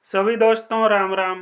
सभी दोस्तों राम राम।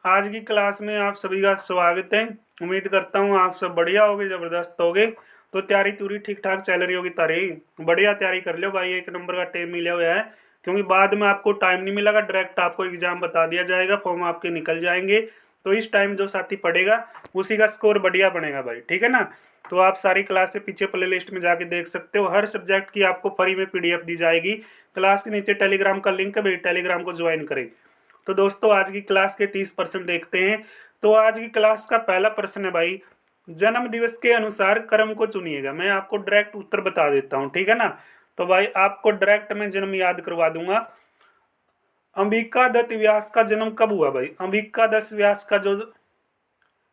आज की क्लास में आप सभी का स्वागत है। उम्मीद करता हूँ आप सब बढ़िया होगे, जबरदस्त होगे। तो तैयारी पूरी ठीक ठाक चल रही होगी। तारी बढ़िया तैयारी कर लो भाई, एक नंबर का टाइम मिला हुआ है। क्योंकि बाद में आपको टाइम नहीं मिलेगा, डायरेक्ट आपको एग्जाम बता दिया जाएगा, फॉर्म आपके निकल जाएंगे। तो इस टाइम जो साथी पढ़ेगा उसी का स्कोर बढ़िया बनेगा भाई, ठीक है ना। तो आप सारी क्लास से पीछे प्ले लिस्ट में जाके देख सकते हो। हर सब्जेक्ट की आपको फ्री में पीडीएफ दी जाएगी। क्लास के नीचे टेलीग्राम का लिंक है भाई, टेलीग्राम को ज्वाइन करें। तो दोस्तों आज की क्लास के 30% देखते हैं। तो आज की क्लास का पहला प्रश्न है भाई, जन्म दिवस के अनुसार क्रम को चुनिएगा। मैं आपको डायरेक्ट उत्तर बता देता हूँ, ठीक है ना। तो भाई आपको डायरेक्ट मैं जन्म याद करवा दूंगा। अंबिका दत्त व्यास का जन्म कब हुआ भाई? अंबिका दत्त व्यास का जो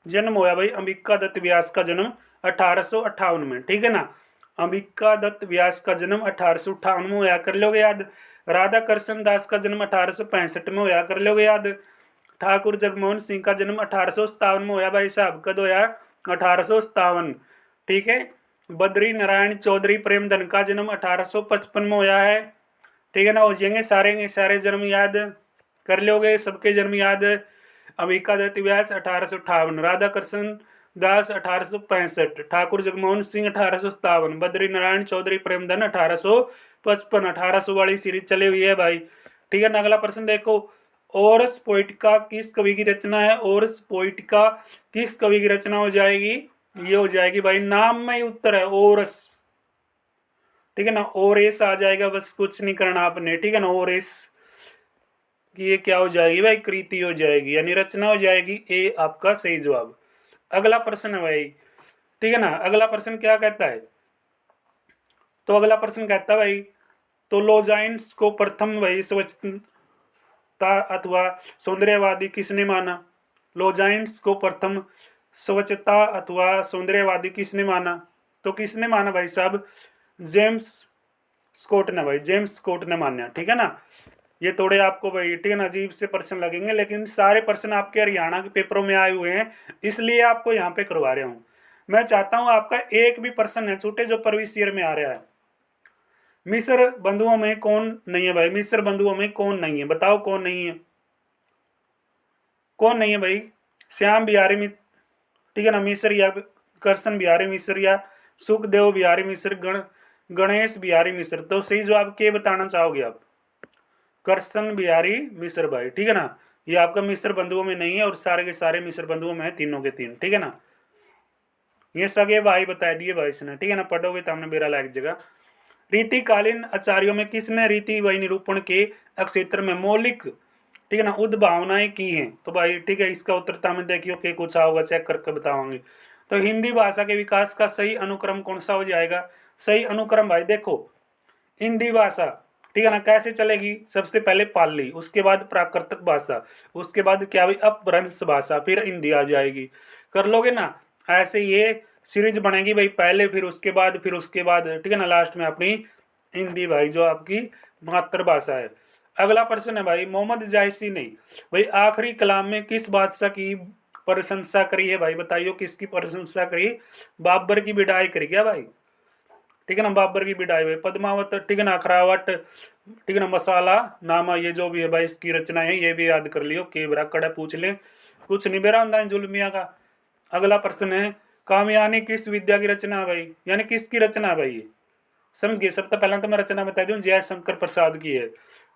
जन्म हुआ भाई, अंबिका दत्त व्यास का जन्म 1858 में, ठीक है ना। अंबिका दत्त व्यास का जन्म 1858 में होया, कर लोगे याद। राधा कृष्ण दास का जन्म 1865 में होया, कर लोगे याद। ठाकुर जगमोहन सिंह का जन्म 1857 में होया भाई साहब, कद होया? 1857, ठीक है। बद्री नारायण चौधरी प्रेमधन का जन्म 1855 में होया है, ठीक है ना। हो जाएंगे सारे के सारे जन्म याद, कर लोगे सबके जन्म याद। अंबिका दत्त व्यास 1858, राधा कृष्ण दास 1865, ठाकुर जगमोहन सिंह 1857, बद्री नारायण चौधरी प्रेमधन 1855। 1800 वाली सीरीज चली हुई है भाई, ठीक है ना। अगला प्रश्न देखो, ओरस पोइटिका किस कवि की रचना है? ओरस पोइटिका किस कवि की रचना हो जाएगी? ये हो जाएगी भाई, नाम में ही उत्तर है, ओरस, ठीक है ना। ओरेस आ जाएगा, बस कुछ नहीं करना आपने, ठीक है ना। ओरेस कि ये क्या हो जाएगी भाई? कृति हो जाएगी, यानी रचना हो जाएगी। ए आपका सही जवाब। अगला प्रश्न है भाई, ठीक है ना। अगला प्रश्न क्या कहता है? तो अगला प्रश्न कहता है भाई, तो लोजाइन्स को प्रथम भाई स्वच्छता अथवा सौंदर्यवादी किसने माना? लोजाइन्स को प्रथम स्वच्छता अथवा सौंदर्यवादी किसने माना? तो किसने माना भाई साहब? जेम्स स्कॉट ने भाई, जेम्स स्कॉट ने माना, ठीक है ना। ये थोड़े आपको भाई, ठीक है ना, अजीब से प्रश्न लगेंगे, लेकिन सारे प्रश्न आपके हरियाणा के पेपरों में आए हुए हैं, इसलिए आपको यहाँ पे करवा रहा हूँ। मैं चाहता हूँ आपका एक भी प्रश्न है छूटे जो प्रविष्ट ईयर में आ रहा है। मिस्र बंधुओं में कौन नहीं है भाई? मिस्र बंधुओं में कौन नहीं है? बताओ कौन नहीं है, कौन नहीं है भाई? श्याम बिहारी मित्र, ठीक है ना, मिस्र, या कृष्ण बिहारी मिश्र, या सुखदेव बिहारी मिश्र, गणेश बिहारी मिश्र। तो सही जवाब क्या बताना चाहोगे आप? कृष्ण बिहारी मिश्र भाई, ठीक है ना। ये आपका मिश्र बंधुओं में नहीं है, और सारे के सारे मिश्र बंधुओं में है, तीनों के तीन, ठीक है ना। ये सगे भाई बता दिए भाई इसने, ठीक है ना। पढ़ोगे तो हमने मेरा लायक जगह। रीतिकालीन आचार्यों में किसने रीति व निरूपण के क्षेत्र में मौलिक, ठीक है ना, उद्भावनाएं की हैं? तो भाई ठीक है, इसका उत्तर तो हमें देखियो के कुछ आओगे, चेक करके बताओगे। तो हिंदी भाषा के विकास का सही अनुक्रम कौन सा हो जाएगा? सही अनुक्रम भाई देखो, हिंदी भाषा, ठीक है ना, कैसे चलेगी? सबसे पहले पाली, उसके बाद प्राकृतिक भाषा, उसके बाद क्या भाई अपभ्रंश भाषा, फिर हिंदी आ जाएगी। कर लोगे ना? ऐसे ये सीरीज बनेगी भाई, पहले फिर उसके बाद फिर उसके बाद, ठीक है ना, लास्ट में अपनी हिंदी भाई जो आपकी मातृभाषा है। अगला प्रश्न है भाई, मोहम्मद जायसी ने भाई आखिरी कलाम में किस बादशाह की प्रशंसा करी है भाई? बताइयो किसकी प्रशंसा करी? बाबर की बिडाई करी क्या भाई? ठीक है ना, बाबर की बिडाई हुई, पद्मावत, ठीक है ना, अखरावट, ठीक है ना, मसाला नामा, ये जो भी है भाई इसकी रचना है, ये भी याद कर लियो। के बरा कड़ा पूछ ले, कुछ नहीं बेरा अंदा जुलमिया का। अगला प्रश्न है, कामयानी किस विद्या की रचना है भाई? यानी किसकी रचना है भाई? ये समझ गए। सबसे पहले तो मैं रचना बता दूं, जयशंकर प्रसाद की है,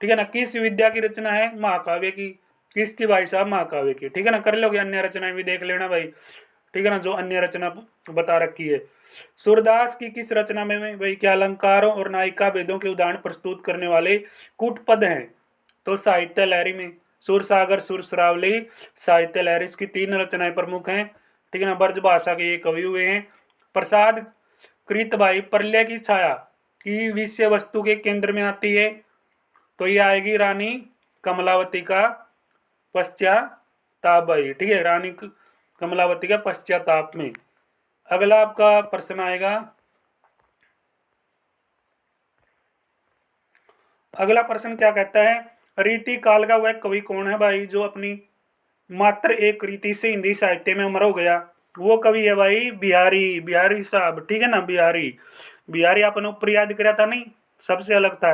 ठीक है ना। किस विद्या की रचना है? महाकाव्य की। किसकी भाई साहब? महाकाव्य की, ठीक है ना। कर लोगे, अन्य रचनाएं भी देख लेना भाई, ठीक है ना, जो अन्य रचना बता रखी है। सूरदास की किस रचना में भाई क्या अलंकारों और नायिका भेदों के उदाहरण प्रस्तुत करने वाले कूट पद हैं? तो साहित्य लहरी में सुर सागर, सुर सरावली, साहित्य लहरी, इसकी तीन रचनाएं प्रमुख हैं, ठीक है ना। ब्रज भाषा के ये कवि हुए हैं। प्रसाद कृत भाई प्रलय की छाया की विषय वस्तु के केंद्र में आती है, तो ये आएगी रानी कमलावती का पश्चाताप भाई, ठीक है, रानी कमलावती का पश्चाताप में। अगला आपका प्रश्न आएगा, अगला प्रश्न क्या कहता है, रीति काल का वह कवि कौन है भाई जो अपनी मात्र एक रीति से हिंदी साहित्य में अमर हो गया? वो कवि है भाई बिहारी, बिहारी साहब, ठीक है ना। बिहारी, बिहारी आपने ऊपर याद कराया था नहीं, सबसे अलग था,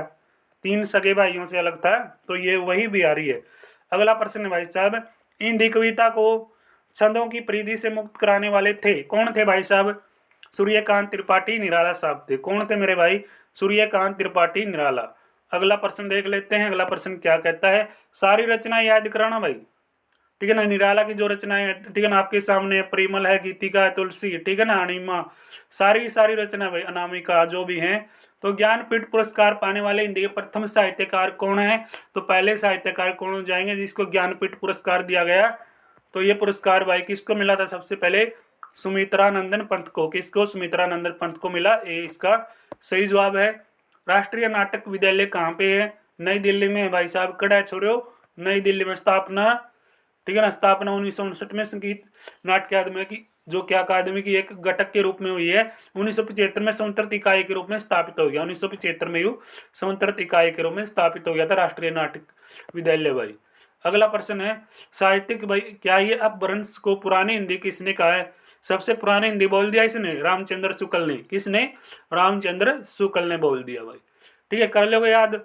तीन सगे भाइयों से अलग था, तो ये वही बिहारी है। अगला प्रश्न है भाई साहब, हिंदी कविता को छंदों की परिधि से मुक्त कराने वाले थे, कौन थे भाई साहब? सूर्यकांत त्रिपाठी निराला साहब थे। कौन थे मेरे भाई? सूर्यकांत त्रिपाठी निराला। अगला प्रश्न देख लेते हैं। अगला प्रश्न क्या कहता है? सारी रचना याद कराना भाई, ठीक है ना। निराला की जो रचनाएं है, ठीक है ना, आपके सामने परिमल है, गीतिका है, तुलसी, ठीक है ना, अनिमा, सारी सारी रचना भाई, अनामिका, जो भी हैं। तो ज्ञानपीठ पुरस्कार पाने वाले हिंदी के प्रथम साहित्यकार कौन है? तो पहले साहित्यकार कौन हो जाएंगे जिसको ज्ञानपीठ पुरस्कार दिया गया? तो ये पुरस्कार भाई किसको मिला था? सबसे पहले सुमित्रानंदन पंत को। किसको? सुमित्रानंदन पंत को मिला। ये इसका सही जवाब है। राष्ट्रीय नाटक विद्यालय कहाँ पे है? नई दिल्ली में है भाई साहब। कड़ा छोड़ो, नई दिल्ली में स्थापना, ठीक है ना। स्थापना 1959 में संगीत नाट्य अकादमी की, जो क्या अकादमी की एक घटक के रूप में हुई है। 1975 में संवर्धित इकाई के रूप में स्थापित हो गया। 1975 में यू संवर्धित इकाई के रूप में स्थापित हो गया था राष्ट्रीय नाटक विद्यालय भाई। अगला प्रश्न है, साहित्यिक भाई क्या ये अपभ्रंश को पुरानी हिंदी किसने कहा है? सबसे पुरानी हिंदी बोल दिया इसने, रामचंद्र शुक्ल ने। किसने? रामचंद्र शुक्ल ने बोल दिया भाई। ठीक है, कर लोगे याद,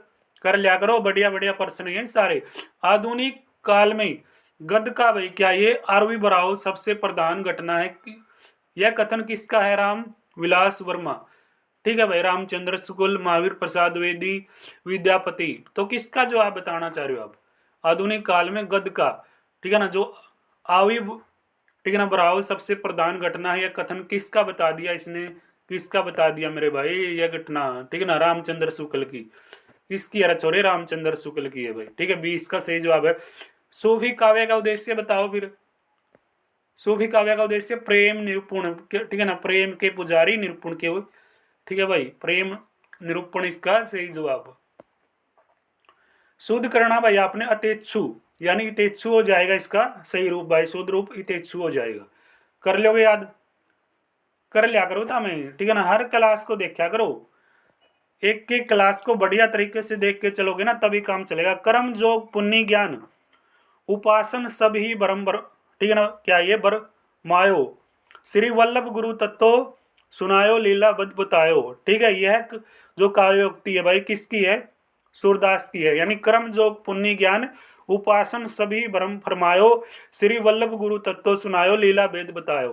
कर लिया करो। बढ़िया बढ़िया प्रश्न है सारे। आधुनिक काल में गद्य का भाई क्या ये आरवी बराव सबसे प्रधान घटना है? यह कथन किसका है? राम विलास वर्मा। ठीक है भाई, रामचंद्र शुक्ल, महावीर प्रसाद द्विवेदी, विद्यापति। तो किसका जो आप बताना चाह रहे हो आप? आधुनिक काल में गद्य का, ठीक है ना, जो आवी, ठीक है ना, बराव सबसे प्रधान घटना है, यह कथन किसका बता दिया इसने? किसका बता दिया मेरे भाई यह घटना? ठीक है ना, रामचंद्र शुक्ल की। किसकी? अरे छोरे, रामचंद्र शुक्ल की है भाई। ठीक है, 20 का सही जवाब है। सूफी काव्य का उद्देश्य बताओ फिर। सूफी काव्य का उद्देश्य प्रेम निरूपण, ठीक है ना, प्रेम के पुजारी निरूपण के। ठीक है भाई, प्रेम निरूपण इसका सही जवाब। शुद्ध करना भाई आपने अतेच्छु, यानी इतेच्छु हो जाएगा इसका सही रूप भाई। शुद्ध रूप इतेच्छु हो जाएगा। कर लोगे याद, कर लिया करो था मैं, ठीक है ना। हर क्लास को देखा करो, एक एक क्लास को बढ़िया तरीके से देख के चलोगे ना तभी काम चलेगा। कर्म जोग पुण्य ज्ञान उपासन सब ही बरम्बर, ठीक है ना, क्या ये बर मायो श्री वल्लभ गुरु तत्व सुनायो लीला बद बतायो। ठीक है, यह जो काव्योक्ति है भाई किसकी है? सूरदास की है। यानी कर्म जोग पुण्य ज्ञान उपासन सभी भ्रम फरमायो श्री वल्लभ गुरु तत्व सुनायो लीला वेद बतायो।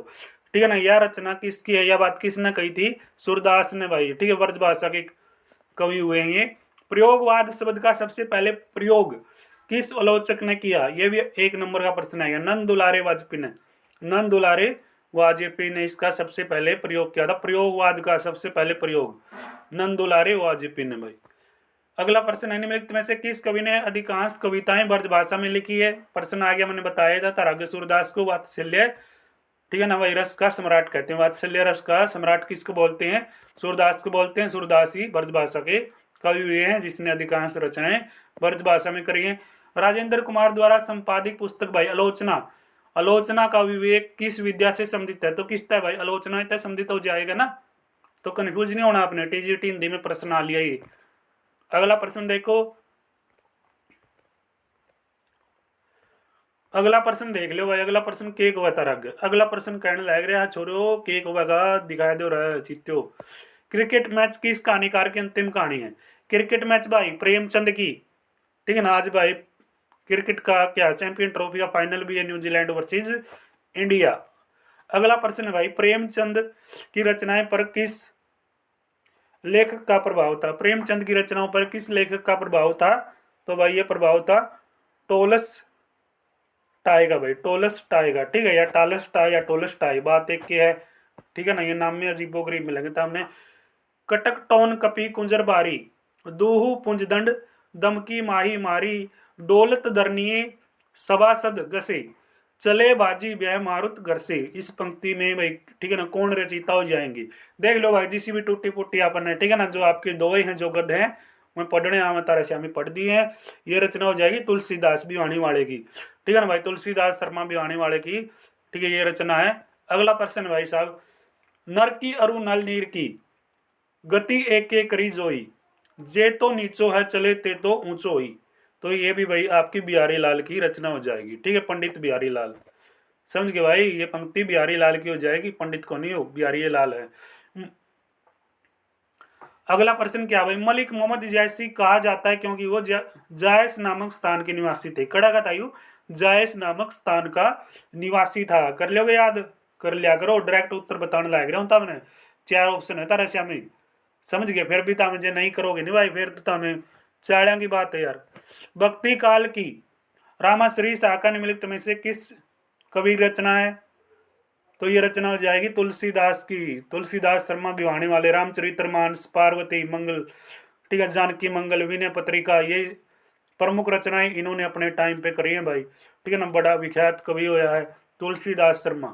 ठीक है ना, यह रचना किसकी है? यह बात किसने कही थी? सूरदास ने भाई। ठीक है, ब्रज भाषा के कवि हुए हैं ये। प्रयोगवाद शब्द का सबसे पहले प्रयोग किस आलोचक ने किया? यह भी एक नंबर का प्रश्न है। नंद दुलारे वाजपेयी ने, नंद दुलारे वाजपेयी ने इसका सबसे पहले प्रयोग किया था। प्रयोगवाद का सबसे पहले प्रयोग नंद दुलारे वाजपेयी ने भाई। अगला प्रश्न है, निम्नलिखित में से किस कवि ने अधिकांश कविताएं ब्रज भाषा में लिखी है? प्रश्न आ गया, मैंने बताया था। ताराग्य सूरदास को वात्सल्य, ठीक है ना भाई, रस का सम्राट कहते हैं। वात्सल्य रस का सम्राट किसको बोलते हैं? सूरदास को बोलते हैं। सूरदास ही ब्रज भाषा के कवि हुए हैं जिसने अधिकांश रचनाएं ब्रज भाषा में करी हैं। राजेंद्र कुमार द्वारा संपादित पुस्तक भाई आलोचना, आलोचना का विवेक किस विद्या से संबंधित है? तो किसका है भाई? आलोचना इतना संबंधित हो जाएगा ना, तो कंफ्यूज नहीं होना आपने। टीजीटी हिंदी में प्रश्न आ लिया ये। अगला प्रश्न देखो, अगला प्रश्न देख लो भाई। अगला प्रश्न केक हुआ था रग। अगला प्रश्न कहने लग रहा है छोरो केक होगा दिखाई दो रहा चित्तो। क्रिकेट मैच किस कहानीकार की अंतिम कहानी है? क्रिकेट मैच भाई प्रेमचंद की। ठीक है ना, आज भाई क्रिकेट का क्या चैंपियन ट्रॉफी का फाइनल भी है, न्यूजीलैंड वर्सेज इंडिया। अगला प्रश्न है भाई, प्रेमचंद की रचनाएं पर किस लेखक का प्रभाव था? प्रेमचंद की रचनाओं पर किस लेखक का प्रभाव था? तो भाई ये प्रभाव था टोलस टाई का भाई, टोलस टाई का। ठीक है, या टालस टाई या टोलस टाई, बात एक की है। ठीक है ना, ये नाम में अजीबोगरीब मिलेंगे। तो हमने कटक टोन कपी कुंजर बारी दूहू पुंजदंड दमकी माही मारी डोलत दरनिये सभासद गसे चले बाजी ब्याह मारुत घर से। इस पंक्ति में भाई, ठीक है ना, कौन रचयिता हो जाएंगी? देख लो भाई, जिसी भी टूटी पुट्टी अपन ने, ठीक है ना, जो आपके दो ही हैं जो गद्य हैं मैं पढ़ने आवा तारा श्यामी पढ़ दी है। ये रचना हो जाएगी तुलसीदास भिवानी वाले की। ठीक है ना भाई, तुलसीदास शर्मा भिवानी वाले की। ठीक है, ये रचना है। अगला प्रश्न भाई साहब, नर की अरु नल नीर की गति एक एक करी जोई जे तो नीचो है चले ते तो ऊंचो ही। तो ये भी भाई आपकी बिहारी लाल की रचना हो जाएगी। ठीक है, पंडित बिहारी लाल। समझ गए भाई, ये पंक्ति बिहारी लाल की हो जाएगी, पंडित को नहीं हो, बिहारी लाल है। अगला प्रश्न क्या भाई, मलिक मोहम्मद जैसी कहा जाता है क्योंकि वो जायस नामक स्थान के निवासी थे। कड़ा का तायु जायस नामक स्थान का निवासी था। कर लोगे याद, कर लिया करो, डायरेक्ट उत्तर बताने लग रहा हूँ तमने। 4 ऑप्शन है तारा श्यामी, समझ गए। फिर भी तम जे नहीं करोगे नहीं भाई, फिर तो तमें चाड़ा की बात है यार। भक्ति काल की रामाश्री शाखा निम्नलिखित में से किस कवि रचना है? तो ये रचना हो जाएगी तुलसीदास की, तुलसीदास शर्मा भिवानी वाले। रामचरितमानस, पार्वती मंगल, ठीक है, जानकी मंगल, विनय पत्रिका, ये प्रमुख रचनाएं इन्होंने अपने टाइम पे करी है भाई, ठीक है ना। बड़ा विख्यात कवि होया है तुलसीदास शर्मा।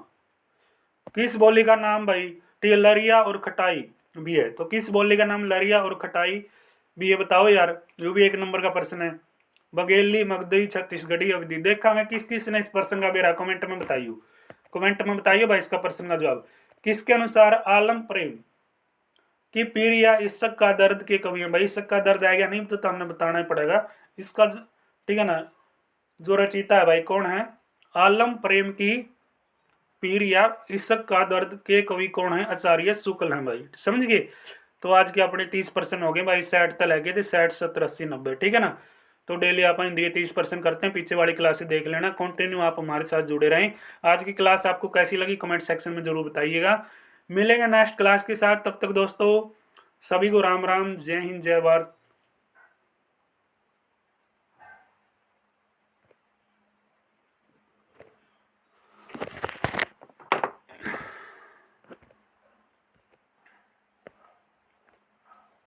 किस बोली का नाम भाई, ठीक है, लरिया और खटाई भी है। तो किस बोली का नाम लरिया और खटाई भी है, बताओ यार, ये भी 1 नंबर का प्रश्न है। बघेली, मगधई, छत्तीसगढ़ी, अवधि। देखा किस किस ने इस प्रश्न का बेरा, कमेंट में बताइए, कमेंट में बताइए भाई इसका प्रश्न का जवाब। किसके अनुसार आलम प्रेम की पीर या इश्क का दर्द के कवि है? भाई इश्क का दर्द आएगा नहीं तो हमने बताना ही पड़ेगा इसका, ठीक है ना। जो रचयिता है भाई कौन है, आलम प्रेम की पीर या इश्क का दर्द के कवि कौन है? आचार्य शुक्ल हैं भाई, समझ गए। तो आज के अपने 30% हो गए भाई, 60 तक लगे थे, 60, 70, 80, 90, ठीक है ना। तो डेली आप हिंदी 30% करते हैं, पीछे वाली क्लास से देख लेना, कंटिन्यू आप हमारे साथ जुड़े रहें। आज की क्लास आपको कैसी लगी कमेंट सेक्शन में जरूर बताइएगा। मिलेंगे नेक्स्ट क्लास के साथ, तब तक दोस्तों सभी को राम राम, जय हिंद, जय भारत।